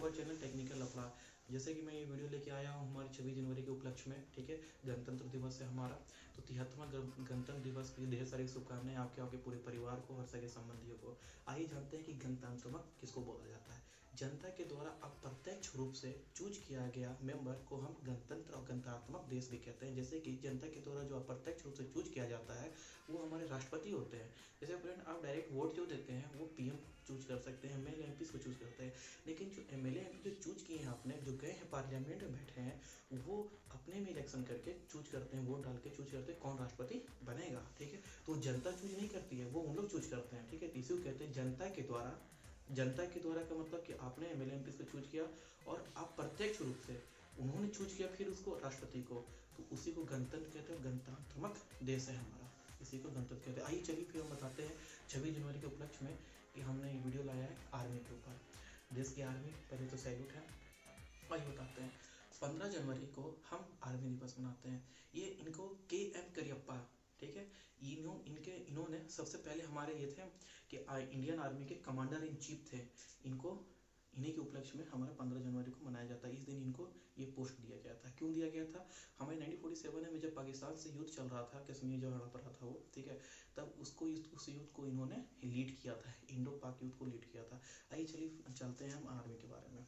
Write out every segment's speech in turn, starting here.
Our channel technical अपना। जैसे कि मैं ये वीडियो लेके आया हूँ हमारे 26 जनवरी के उपलक्ष्य में, ठीक है, गणतंत्र दिवस है हमारा, तो 73वां गणतंत्र दिवस की ढेर सारी शुभकामनाएं आपके पूरे परिवार को और सगे संबंधियों को। आइए जानते हैं कि गणतंत्र किसको बोला जाता है। जनता के द्वारा अप्रत्यक्ष रूप से चूज किया गया मेंबर को हम गणतंत्र और गणतंत्रात्मक देश भी कहते हैं। जैसे कि जनता के द्वारा जो अप्रत्यक्ष रूप से चूज किया जाता है वो हमारे राष्ट्रपति होते हैं। जैसे फ्रेंड आप डायरेक्ट वोट जो देते हैं वो पीएम चूज कर सकते हैं, एमएलए एमपी को चूज करते हैं, लेकिन जो एमएलए एमपी जो चूज किए हैं आपने, जो गए हैं पार्लियामेंट में बैठे हैं, वो अपने में इलेक्शन करके चूज करते हैं, वोट डाल के चूज करते हैं कौन राष्ट्रपति बनेगा, ठीक है। तो जनता चूज नहीं करती है, वो उन लोग चूज करते हैं, ठीक है। इसी को कहते हैं जनता के द्वारा। जनता के द्वारा का मतलब कि आपने एमएलए एमपी को चूज किया और आप प्रत्यक्ष रूप से उन्होंने चूज किया फिर उसको राष्ट्रपति को, तो उसी को गणतंत्र कहते हैं। गणतंत्रात्मक देश है हमारा, इसी को गणतंत्र कहते हैं। आइए चलिए फिर हम बताते हैं 26 जनवरी के उपलक्ष्य में कि हमने ये वीडियो लाया है आर्मी के ऊपर। देश की आर्मी पहले तो सैल्यूट है। आइए बताते हैं 15 जनवरी को हम आर्मी दिवस मनाते हैं। ये इनको KM करियप्पा, ठीक है, इन्होंने सबसे पहले हमारे ये थे कि इंडियन आर्मी के कमांडर इन चीफ थे। इन्हीं के उपलक्ष्य में हमारा 15 जनवरी को मनाया जाता है। इस दिन इनको ये पोस्ट दिया गया था। क्यों दिया गया था? हमें 1947 में जब पाकिस्तान से युद्ध चल रहा था, कश्मीर जो हड़प रहा था वो, ठीक है, तब उस युद्ध को इन्होंने लीड किया था, इंडो पाक युद्ध को लीड किया था। आइए चलिए चलते हैं हम आर्मी के बारे में।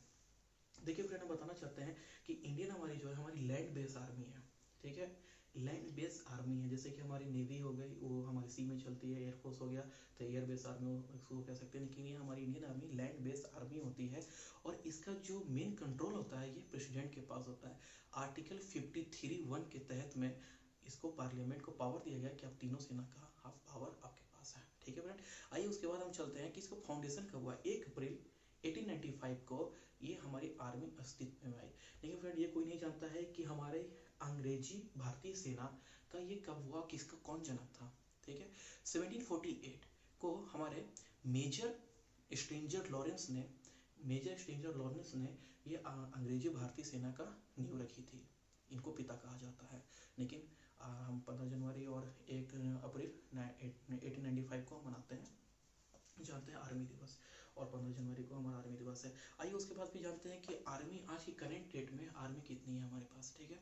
देखिए फ्रेंड, हम बताना चाहते हैं कि इंडियन हमारी जो है हमारी लैंड बेस्ड आर्मी है, ठीक है, लैंड बेस्ड आर्मी है। जैसे कि हमारी नेवी हो गई वो हमारी सी में चलती है, एयरफोर्स हो गया तो एयर बेस्ड आर्मी उसको कह सकते हैं, लेकिन ये हमारी Indian army land based army होती है। और इसका जो मेन कंट्रोल होता है ये प्रेसिडेंट के पास होता है। आर्टिकल 53(1) के तहत में इसको पार्लियामेंट को पावर दिया गया कि आप तीनों सेना का पावर आपके पास है, ठीक है फ्रेंड। आइए उसके बाद हम चलते हैं कि इसको फाउंडेशन कब हुआ। 1 अप्रैल 1895 को ये हमारी आर्मी अस्तित्व में आई। लेकिन फ्रेंड ये कोई नहीं जानता है कि हमारे अंग्रेजी भारतीय सेना का ये कब हुआ, किसका कौन जनक था, ठीक है। 1748 को हमारे मेजर स्ट्रेंजर लॉरेंस ने ये अंग्रेजी भारतीय सेना का नींव रखी थी। इनको पिता कहा जाता है। लेकिन हम 15 जनवरी और 1 अप्रैल 1895 को मनाते हैं, जानते हैं आर्मी दिवस, और 15 जनवरी को हमारा आर्मी दिवस है। आइए उसके बाद भी जानते हैं कि आर्मी आज की करंट डेट में आर्मी कितनी है हमारे पास, ठीक है।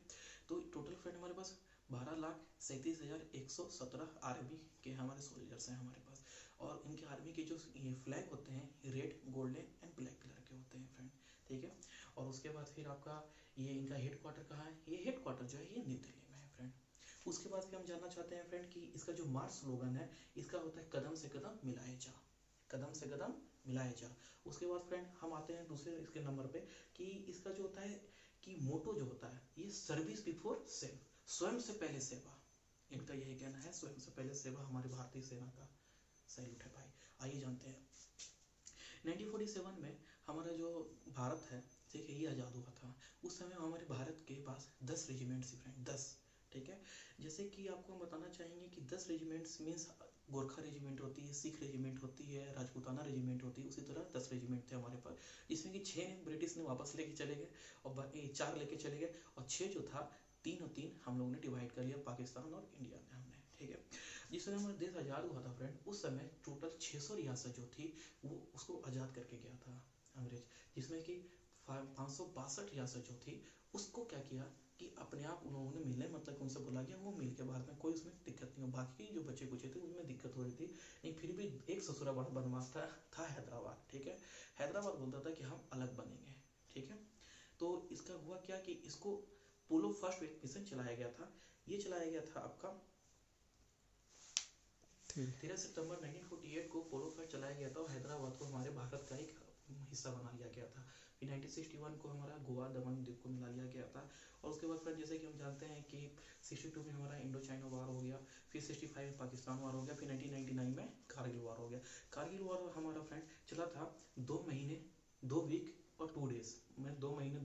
तो टोटल फ्रेंड हमारे पास 12,37,117 आर्मी के हमारे सोल्जर्स हैं हमारे पास। और इनके आर्मी के जो ये फ्लैग होते हैं red, golden and black colour के होते हैं फ्रेंड, ठीक है। और उसके बाद फिर आपका ये इनका हेड क्वार्टर कहाँ है? ये हेड क्वार्टर जो है ये न्यू दिल्ली में है फ्रेंड। उसके बाद फिर हम जानना चाहते हैं फ्रेंड कि इसका जो मार्च स्लोगन है इसका होता है कदम से कदम मिलाए जा, कदम से कदम मिलाए जा। उसके बाद फ्रेंड हम आते हैं दूसरे इसके नंबर पे कि इसका जो होता है कि मोटो जो होता है ये सर्विस बिफोर सेल्फ, स्वयं से पहले सेवा। इनका यही कहना है स्वयं से पहले सेवा हमारी भारतीय सेना का सैल्यूट है भाई। आइए जानते हैं 1947 में हमारा जो भारत है, ठीक है, ये आज़ाद हुआ था। उस समय हमारे भारत के पास 10 रेजिमेंट्स फ्रेंड, 10, ठीक है। जैसे कि आपको हम बताना चाहेंगे कि 10 रेजिमेंट्स मीन्स गोरखा रेजिमेंट होती है, सिख रेजिमेंट होती है, राजपूताना रेजिमेंट होती है, उसी तरह 10 रेजिमेंट थे हमारे पास, जिसमें कि 6 ब्रिटिश ने वापस लेके चले गए और 4 लेके चले गए, और 6 जो था 3 और 3 हम लोगों ने डिवाइड कर लिया पाकिस्तान और इंडिया में हमने, ठीक है। जिस समय हमारा देश आज़ाद हुआ था फ्रेंड उस समय टोटल 600 रियासत जो थी वो उसको आज़ाद करके गया था अंग्रेज, जिसमें कि 562 रियासत जो थी उसको क्या किया कि अपने आप उन्होंने मिलने मतलब उनसे बोला गया, वो मिल के बाद में कोई उसमें दिक्कत नहीं हो। बाकी जो बच्चे कुछ थे उनमें दिक्कत हो रही थी, लेकिन फिर भी एक ससुरा बड़ा बदमाश था हैदराबाद, ठीक है। हैदराबाद बोलता था कि हम अलग बनेंगे, ठीक है। तो इसका हुआ क्या कि इसको पोलो फर्स्ट मिशन चलाया गया था। ये चलाया गया था आपका 13 सितंबर 1948 को पोलो फर्स्ट चलाया गया था और हैदराबाद को हमारे भारत का एक हिस्सा बना लिया गया था। फिर 1961 को हमारा गोवा दमन द्वीप को मिला लिया गया था। और उसके बाद फिर जैसे कि हम जानते हैं कि 62 में हमारा इंडो चाइना वार हो गया, फिर 65 में पाकिस्तान वार हो गया, फिर 1999 में कारगिल वार हो गया। कारगिल वार हमारा फ्रेंड चला था 2 महीने 2 वीक और 2 डेज में, 2 महीने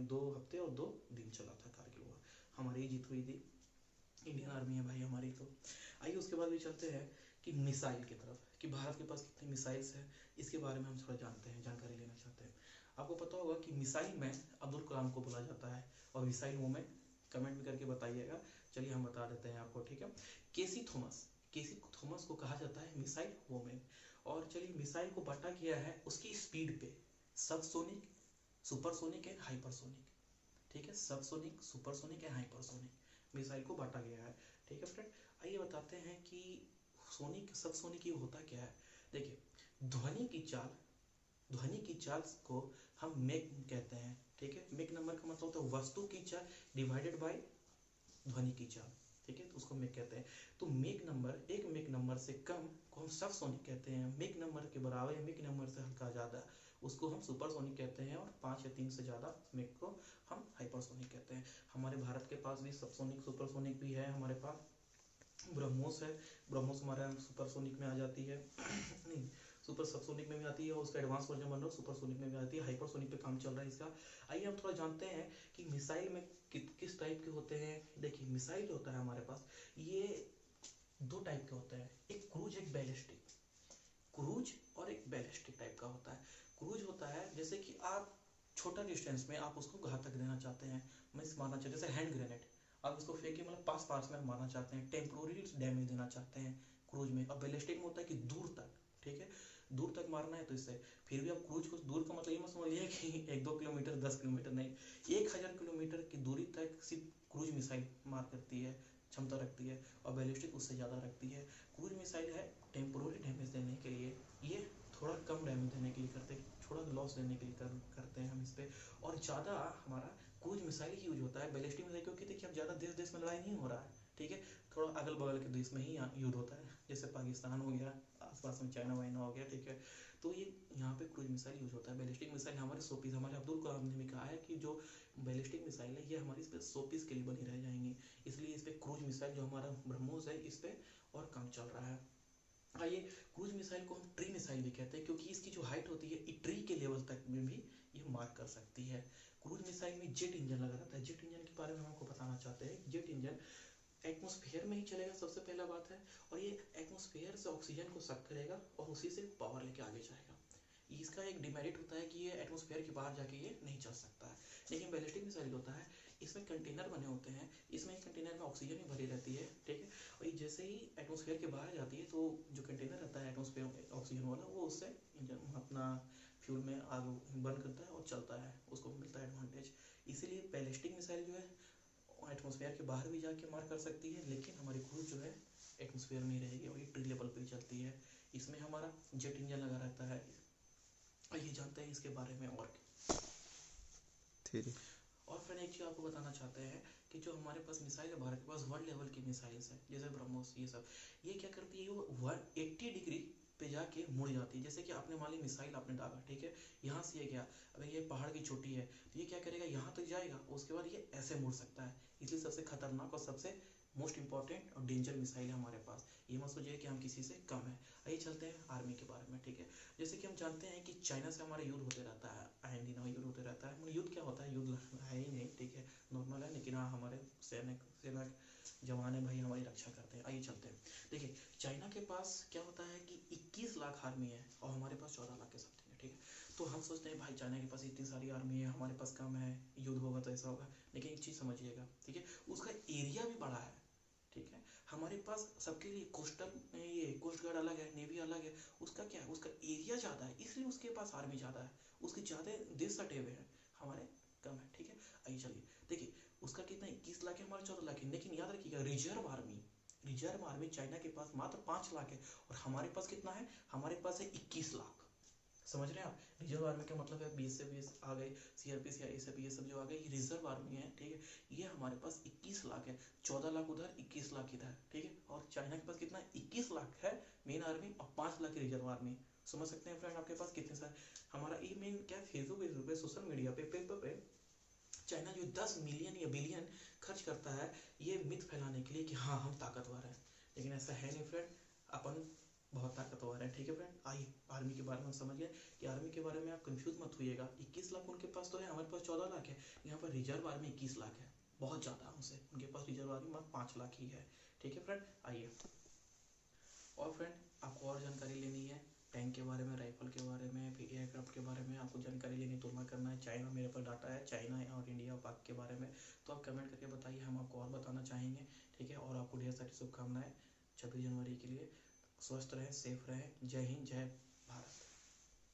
2 हफ्ते और 2 दिन चला था कारगिल वार। हमारी जीत हुई थी, इंडियन आर्मी है भाई हमारी। तो आइए उसके बाद भी चलते हैं कि मिसाइल की तरफ, कि भारत के पास कितनी मिसाइल्स है इसके बारे में हम थोड़ा जानते हैं, जानकारी लेना चाहते हैं। आपको पता होगा कि मिसाइल मैन अब्दुल कलाम को बोला जाता है, और मिसाइल वुमेन कमेंट में करके बताइएगा। चलिए हम बता देते हैं आपको, ठीक है। केसी थॉमस को कहा जाता है मिसाइल वुमेन। और चलिए मिसाइल को बांटा गया है उसकी स्पीड पे, सबसोनिक, सुपरसोनिक एंड हाइपरसोनिक, ठीक है, subsonic, supersonic and hypersonic missile को बांटा गया है, ठीक है फ्रेंड। आइए बताते हैं कि सोनिक सबसोनिक ये होता क्या है। देखिए, ध्वनि की चाल, ध्वनि की चाल को हम मेक कहते हैं, ठीक है। मेक नंबर का मतलब होता है वस्तु की चाल डिवाइडेड बाय ध्वनि की चाल, ठीक है, तो उसको मेक कहते हैं। तो मेक नंबर, एक मेक नंबर से कम को हम सबसोनिक कहते हैं, मेक नंबर के बराबर या मेक नंबर से हल्का ज़्यादा उसको हम सुपरसोनिक कहते हैं, और 5 या 3 से ज़्यादा मेक को हम हाइपरसोनिक कहते हैं। हमारे भारत के पास भी सबसोनिक सुपरसोनिक भी है, हमारे पास ब्रह्मोस है, ब्रह्मोस हमारा सुपरसोनिक में आ जाती है नहीं, सुपर सबसोनिक में भी आती है, और उसका एडवांस वर्जन बन रहा है सुपरसोनिक में भी आती है, हाइपरसोनिक पे काम चल रहा है इसका। आइए हम थोड़ा जानते हैं कि मिसाइल में किस टाइप के होते हैं। देखिए, मिसाइल जो होता है हमारे पास, ये 2 टाइप के होते हैं, एक क्रूज एक बैलिस्टिक। क्रूज और एक बैलिस्टिक टाइप का होता है। क्रूज होता है जैसे कि आप छोटा डिस्टेंस में आप उसको घातक देना चाहते हैं, मिस मारना चाहते हैं, जैसे हैंड ग्रेनेड आप उसको फेंके, मतलब पास में मारना चाहते हैं, टेम्पोररी डैमेज देना चाहते हैं क्रूज में। और बैलिस्टिक में होता है कि दूर तक, ठीक है, दूर तक मारना है तो इससे। फिर भी आप क्रूज को दूर का मतलब ये मत समझिए कि 1-2 किलोमीटर 10 किलोमीटर नहीं, 1000 किलोमीटर की दूरी तक सिर्फ क्रूज मिसाइल मार करती है, क्षमता रखती है, और बैलिस्टिक उससे ज़्यादा रखती है। क्रूज मिसाइल है टेम्पोररी डैमेज देने के लिए, ये थोड़ा कम डैमेज देने के लिए करते हैं, थोड़ा लॉस देने के लिए करते हैं हम इस पर। और ज़्यादा हमारा क्रूज मिसाइल ही यूज होता है, बैलिस्टिक मिसाइल क्योंकि देखिए अब ज़्यादा देश में लड़ाई नहीं हो रहा है, ठीक है, थोड़ा अगल बगल के देश में ही युद्ध होता है, जैसे पाकिस्तान हो गया, आसपास में चाइना वाइना हो गया, ठीक है, तो ये यहाँ पे क्रूज मिसाइल यूज होता है। बैलिस्टिक मिसाइल हमारे शोपीस, हमारे अब्दुल कलाम ने भी कहा है कि जो बैलिस्टिक मिसाइल है ये हमारी इस पर शोपीस के लिए बनी रह जाएंगी, इसलिए इस पर क्रूज मिसाइल जो हमारा ब्रह्मोस है इस पर और काम चल रहा है। आइए, क्रूज मिसाइल को हम ट्री मिसाइल भी कहते हैं, क्योंकि इसकी जो हाइट होती है ट्री के लेवल तक में भी ये मार कर सकती है। क्रूज मिसाइल में जेट इंजन लगा रहता है। जेट इंजन के बारे में हम आपको बताना चाहते हैं। जेट इंजन एटमॉस्फेयर में ही चलेगा, सबसे पहला बात है, और ये एटमॉस्फेयर से ऑक्सीजन को सक करेगा और उसी से पावर लेके आगे जाएगा। इसका एक डिमेरिट होता है कि ये एटमॉस्फेयर के बाहर जाके ये नहीं चल सकता है। लेकिन बैलिस्टिक मिसाइल होता है, इसमें कंटेनर बने होते हैं, इसमें एक कंटेनर में ऑक्सीजन ही भरी रहती है, ठीक है, और ये जैसे ही एटमॉस्फेयर के बाहर जाती है तो जो कंटेनर रहता है एटमॉस्फेयर ऑक्सीजन वाला, वो उससे इंजन अपना फ्यूल में आग बर्न करता है और चलता है, उसको मिलता है एडवांटेज। इसीलिए बैलिस्टिक मिसाइल जो है एटमॉस्फेयर के बाहर भी जाके मार कर सकती है, लेकिन हमारी क्रूज जो है एटमॉस्फेयर में ही रहेगी और ये ट्री लेवल पे ही चलती है। इसमें हमारा जेट इंजन लगा रहता है। ये जानते हैं इसके बारे में। और फिर एक चीज़ आपको बताना चाहते हैं कि जो हमारे पास मिसाइल है, भारत के पास वर्ल्ड लेवल की मिसाइल्स है, जैसे ब्रह्मोस, ये सब, ये क्या करती है, वो 180 डिग्री पे जाके मुड़ जाती है। जैसे कि आपने मान ली मिसाइल आपने डाला, ठीक है, यहाँ से ये गया, अगर ये पहाड़ की चोटी है तो ये क्या करेगा, यहाँ तक जाएगा, उसके बाद ये ऐसे मुड़ सकता है। इसलिए सबसे खतरनाक और सबसे मोस्ट इंपॉर्टेंट और डेंजर मिसाइल है हमारे पास। ये मत सोचिए कि हम किसी से कम है। आइए चलते हैं आर्मी के बारे में, ठीक है। जैसे कि हम जानते हैं कि चाइना से हमारा युद्ध होते रहता है, आए दिनों युद्ध होते रहता है। मतलब युद्ध क्या होता है, युद्ध है ही नहीं, ठीक है, नॉर्मल है, लेकिन हाँ हमारे सेना जवान है भाई, हमारी रक्षा करते हैं। आइए चलते हैं। देखिए, चाइना के पास क्या होता है कि 21 लाख आर्मी है और हमारे पास 14 लाख के समथिंग है, ठीक है। तो हम सोचते हैं भाई चाइना के पास इतनी सारी आर्मी है, हमारे पास कम है, युद्ध होगा तो ऐसा होगा। लेकिन एक चीज़ समझिएगा, ठीक है, उसका एरिया भी बड़ा है, ठीक है। हमारे पास सबके लिए कोस्टल, ये कोस्ट गार्ड अलग है, नेवी अलग है, उसका क्या है, उसका एरिया ज़्यादा है, इसलिए उसके पास आर्मी ज़्यादा है, उसके ज़्यादा देश सटे हुए हैं, हमारे कम है, ठीक है। आइए चलिए, देखिए उसका कितना 21 लाख है, हमारे 14 लाख है, लेकिन याद रखिएगा रिजर्व आर्मी चाइना के पास मात्र 5 लाख है, और हमारे पास कितना है, हमारे पास है 21 लाख। समझ रहे हैं आप, रिजर्व आर्मी का मतलब है BSF आ गए, CRP ये सब जो आ गए, ये रिजर्व आर्मी है, ठीक है। ये हमारे पास 21 लाख है, 14 लाख उधर, 21 लाख इधर, ठीक है। और चाइना के पास कितना है, 21 लाख है मेन आर्मी और 5 लाख की रिजर्व आर्मी। समझ सकते हैं फ्रेंड, आपके पास कितने सारे, हमारा ये मेन क्या है, फेसबुक पे, सोशल मीडिया पे चाइना जो 10 मिलियन या बिलियन खर्च करता है ये मिथ फैलाने के लिए कि हाँ हम ताकतवर हैं, लेकिन ऐसा है नहीं फ्रेंड, अपन बहुत ताकतवर है, ठीक है फ्रेंड। आइए आर्मी के बारे में समझ गए कि आर्मी के बारे में आप कंफ्यूज मत होइएगा। 21 लाख उनके पास तो है, हमारे पास 14 लाख है। यहाँ पर रिजर्व आर्मी 21 लाख है, बहुत ज़्यादा हमसे, उनके पास रिजर्व आर्मी मात्र 5 लाख ही है, ठीक है फ्रेंड। आइए, और फ्रेंड आपको और जानकारी लेनी है टैंक के बारे में, राइफल के बारे में, फिर एयरक्राफ्ट के बारे में आपको जानकारी लेनी, तुलना करना है, चाइना मेरे पास डाटा है, चाइना और इंडिया पाक के बारे में, तो आप कमेंट करके बताइए, हम आपको और बताना चाहेंगे, ठीक है। और आपको ढेर सारी शुभकामनाएं 26 जनवरी के लिए। स्वस्थ रहें, सेफ रहें। जय हिंद, जय भारत।